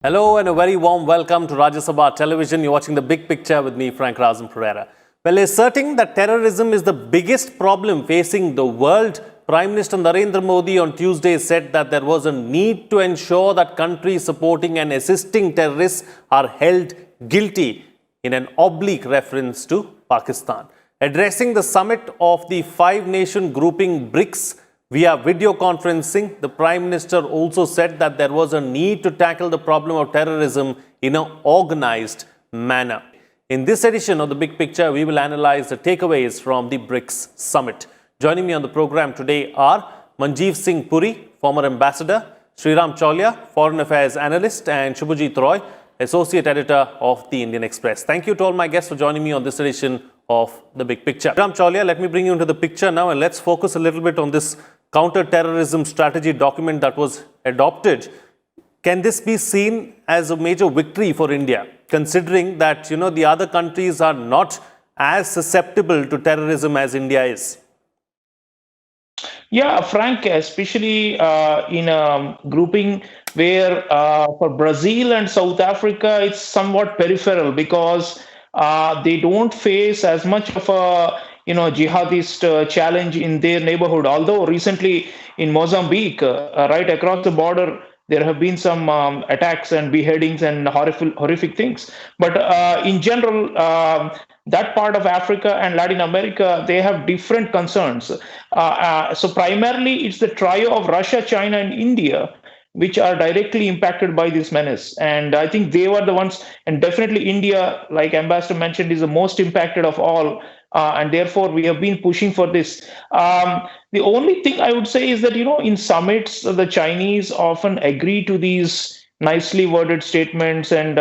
Hello and a very warm welcome to Rajya Sabha Television. You're watching The Big Picture with me, Frank Razan Pereira. Well, asserting that terrorism is the biggest problem facing the world, Prime Minister Narendra Modi on Tuesday said that there was a need to ensure that countries supporting and assisting terrorists are held guilty in an oblique reference to Pakistan. Addressing the summit of the five-nation grouping BRICS, via video conferencing, the Prime Minister also said that there was a need to tackle the problem of terrorism in an organized manner. In this edition of The Big Picture, we will analyze the takeaways from the BRICS summit. Joining me on the program today are Manjeev Singh Puri, former ambassador, Sreeram Chaulia, foreign affairs analyst, and Shubhajit Roy, associate editor of the Indian Express. Thank you to all my guests for joining me on this edition of The Big Picture. Sreeram Chaulia, let me bring you into the picture now and let's focus a little bit on this counter-terrorism strategy document that was adopted. Can this be seen as a major victory for India, considering that, the other countries are not as susceptible to terrorism as India is? Yeah, Frank, especially in a grouping where for Brazil and South Africa, it's somewhat peripheral because they don't face as much of a jihadist challenge in their neighborhood. Although recently in Mozambique, right across the border, there have been some attacks and beheadings and horrific things. But in general, that part of Africa and Latin America, they have different concerns. So primarily, it's the trio of Russia, China, and India which are directly impacted by this menace. And I think they were the ones, and definitely India, like Ambassador mentioned, is the most impacted of all. And therefore, we have been pushing for this. The only thing I would say is that, in summits, the Chinese often agree to these nicely worded statements and,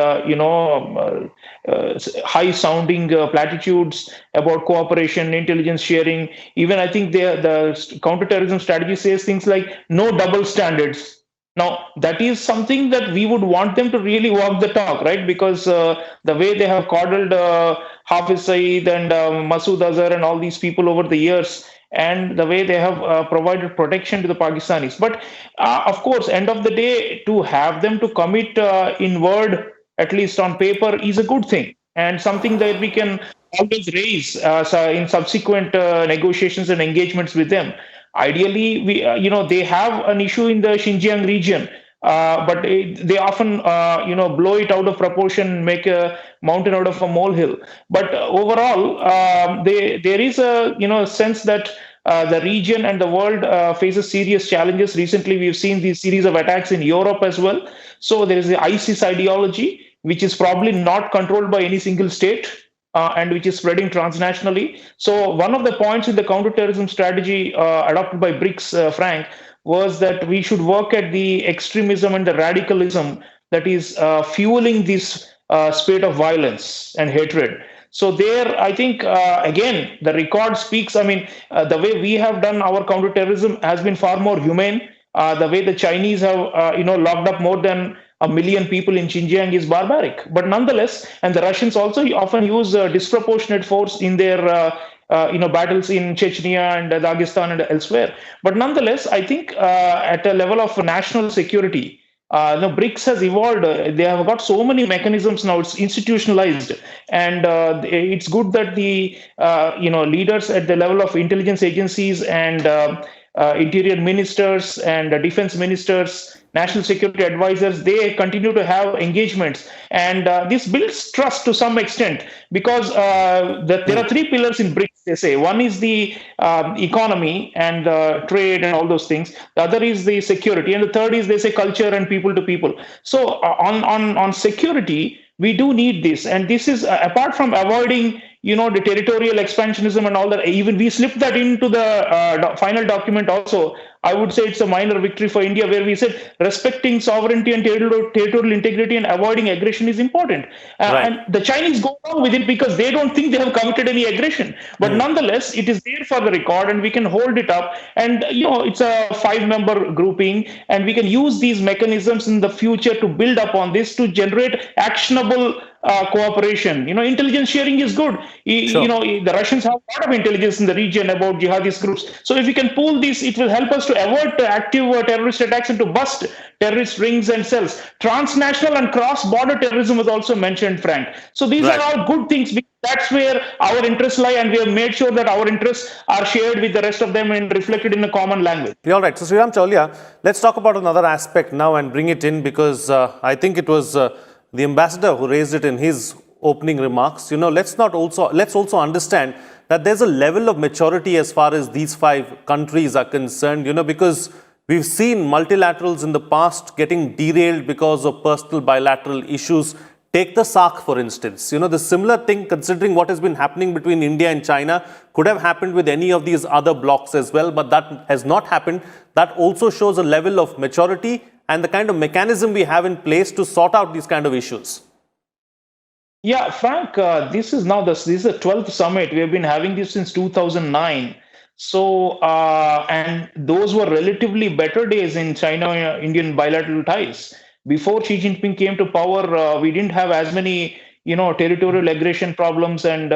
high sounding platitudes about cooperation, intelligence sharing. Even I think the counterterrorism strategy says things like no double standards. Now, that is something that we would want them to really walk the talk, right? Because the way they have coddled Hafiz Saeed and Masood Azhar and all these people over the years, and the way they have provided protection to the Pakistanis. But of course, end of the day, to have them to commit in word, at least on paper, is a good thing and something that we can always raise in subsequent negotiations and engagements with them. Ideally, they have an issue in the Xinjiang region, but they often, blow it out of proportion, make a mountain out of a molehill. But overall, there is a, sense that the region and the world faces serious challenges. Recently, we've seen these series of attacks in Europe as well. So there is the ISIS ideology, which is probably not controlled by any single state. And which is spreading transnationally. So one of the points in the counterterrorism strategy adopted by BRICS, Frank, was that we should work at the extremism and the radicalism that is fueling this spate of violence and hatred. So there, I think, again, the record speaks. I mean, the way we have done our counterterrorism has been far more humane. The way the Chinese have, locked up more than 1 million people in Xinjiang is barbaric. But nonetheless, and the Russians also often use disproportionate force in their battles in Chechnya and Dagestan and elsewhere. But nonetheless, I think at a level of national security, BRICS has evolved. They have got so many mechanisms now. It's institutionalized, and it's good that the leaders at the level of intelligence agencies and interior ministers and defense ministers, national security advisors, they continue to have engagements. And this builds trust to some extent because there are three pillars in BRICS, they say. One is the economy and trade and all those things. The other is the security. And the third is, they say, culture and people to people. So on security, we do need this. And this is apart from avoiding the territorial expansionism and all that. Even we slipped that into the final document also. I would say it's a minor victory for India, where we said respecting sovereignty and territorial integrity and avoiding aggression is important. Right. And the Chinese go along with it because they don't think they have committed any aggression. But nonetheless, it is there for the record and we can hold it up. And, it's a 5-member grouping and we can use these mechanisms in the future to build upon this, to generate actionable cooperation. Intelligence sharing is good. Sure. The Russians have a lot of intelligence in the region about jihadist groups. So if we can pool this, it will help us to avoid active terrorist attacks and to bust terrorist rings and cells. Transnational and cross-border terrorism was also mentioned, Frank. So these are Right. all good things. That's where our interests lie, and we have made sure that our interests are shared with the rest of them and reflected in a common language. Yeah, all right. So, Sreeram Chaulia, let's talk about another aspect now and bring it in because I think it was the ambassador who raised it in his opening remarks. Let's also understand that there's a level of maturity as far as these five countries are concerned. Because we've seen multilaterals in the past getting derailed because of personal bilateral issues. Take the SARC, for instance. The similar thing, considering what has been happening between India and China, could have happened with any of these other blocs as well, but that has not happened. That also shows a level of maturity and the kind of mechanism we have in place to sort out these kind of issues. Yeah, Frank, this is the 12th summit. We have been having this since 2009. So, and those were relatively better days in China-Indian bilateral ties. Before Xi Jinping came to power, we didn't have as many, territorial aggression problems and,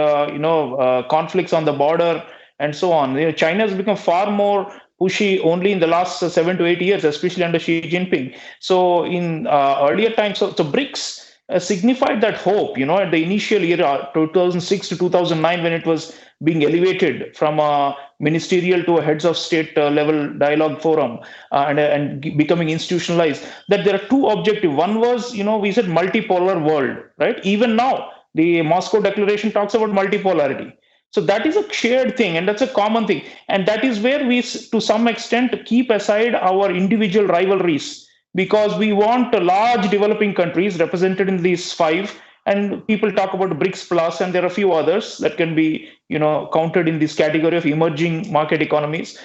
conflicts on the border and so on. China has become far more pushy only in the last 7 to 8 years, especially under Xi Jinping. So in earlier times, so BRICS signified that hope, at the initial era, 2006 to 2009, when it was being elevated from a ministerial to a heads of state level dialogue forum and becoming institutionalized, that there are two objectives. One was, we said multipolar world, right? Even now, the Moscow Declaration talks about multipolarity. So that is a shared thing, and that's a common thing. And that is where we, to some extent, keep aside our individual rivalries, because we want large developing countries represented in these five. And people talk about BRICS plus, and there are a few others that can be, counted in this category of emerging market economies.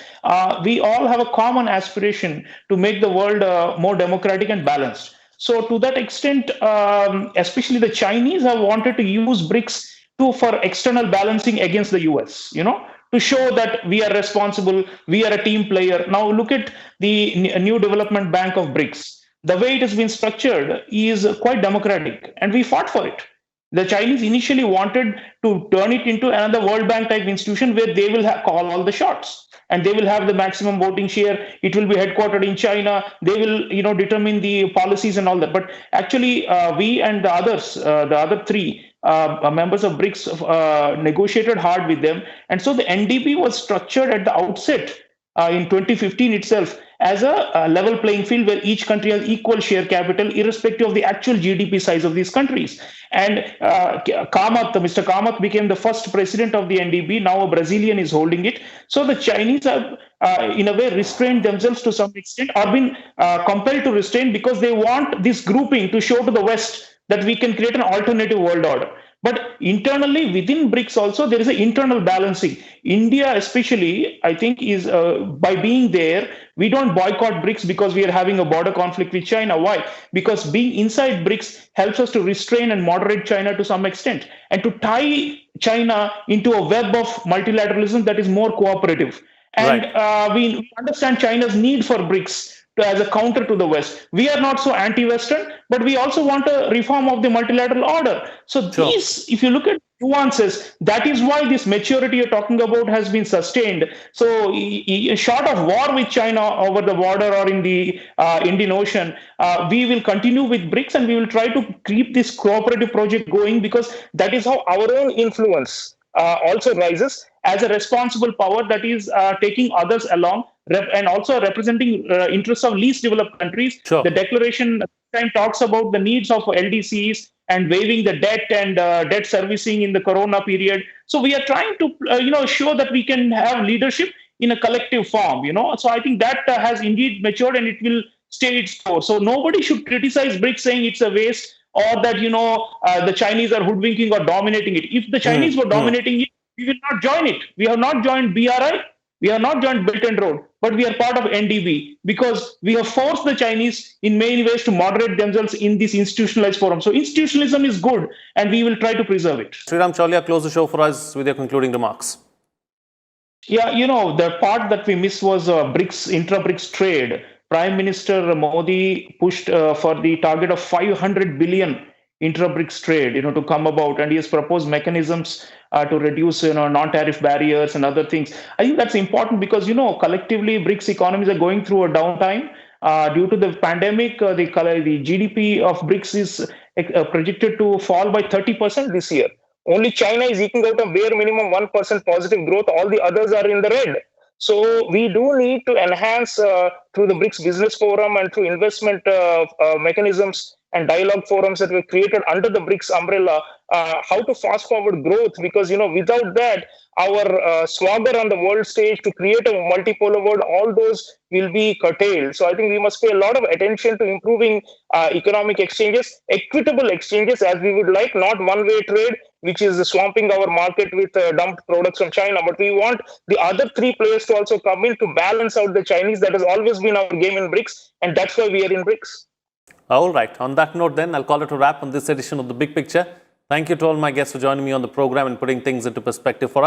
We all have a common aspiration to make the world more democratic and balanced. So to that extent, especially the Chinese have wanted to use BRICS for external balancing against the US, to show that we are responsible, we are a team player. Now look at the new development bank of BRICS. The way it has been structured is quite democratic, and we fought for it. The Chinese initially wanted to turn it into another World Bank type institution where they will call all the shots, and they will have the maximum voting share. It will be headquartered in China. They will, determine the policies and all that. But actually, we and the others, the other three members of BRICS, negotiated hard with them, and so the NDB was structured at the outset in 2015 itself as a level playing field where each country has equal share capital irrespective of the actual GDP size of these countries. And Mr. Kamath became the first president of the NDB. Now a Brazilian is holding it. So the Chinese have, in a way, restrained themselves to some extent, or been compelled to restrain, because they want this grouping to show to the West that we can create an alternative world order. But internally, within BRICS also, there is an internal balancing. India especially, I think, is by being there, we don't boycott BRICS because we are having a border conflict with China. Why? Because being inside BRICS helps us to restrain and moderate China to some extent, and to tie China into a web of multilateralism that is more cooperative. And Right. we understand China's need for BRICS as a counter to the West. We are not so anti-Western, but we also want a reform of the multilateral order. So Sure. these, if you look at nuances, that is why this maturity you're talking about has been sustained. So short of war with China over the border or in the Indian Ocean, we will continue with BRICS, and we will try to keep this cooperative project going, because that is how our own influence also rises as a responsible power that is taking others along and also representing interests of least developed countries. The Sure. declaration time talks about the needs of LDCs and waiving the debt and debt servicing in the Corona period. So we are trying to, show that we can have leadership in a collective form. So I think that has indeed matured, and it will stay its course. So nobody should criticize BRICS saying it's a waste, or that the Chinese are hoodwinking or dominating it. If the Chinese were dominating it, we will not join it. We have not joined BRI. We have not joined Belt and Road, but we are part of NDB because we have forced the Chinese in many ways to moderate themselves in this institutionalized forum. So institutionalism is good, and we will try to preserve it. Sreeram Chaulia, close the show for us with your concluding remarks. Yeah, the part that we missed was BRICS, intra-BRICS trade. Prime Minister Modi pushed for the target of 500 billion intra-BRICS trade, to come about, and he has proposed mechanisms to reduce, non-tariff barriers and other things. I think that's important because, collectively, BRICS economies are going through a downtime. Due to the pandemic, the GDP of BRICS is projected to fall by 30% this year. Only China is eking out a bare minimum 1% positive growth. All the others are in the red. So we do need to enhance through the BRICS Business Forum and through investment mechanisms and dialogue forums that were created under the BRICS umbrella, how to fast forward growth, because without that, our swagger on the world stage to create a multipolar world, all those will be curtailed. So I think we must pay a lot of attention to improving economic exchanges, equitable exchanges as we would like, not one-way trade, which is swamping our market with dumped products from China. But we want the other three players to also come in to balance out the Chinese. That has always been our game in BRICS, and that's why we are in BRICS. All right. On that note, then, I'll call it a wrap on this edition of The Big Picture. Thank you to all my guests for joining me on the program and putting things into perspective for us.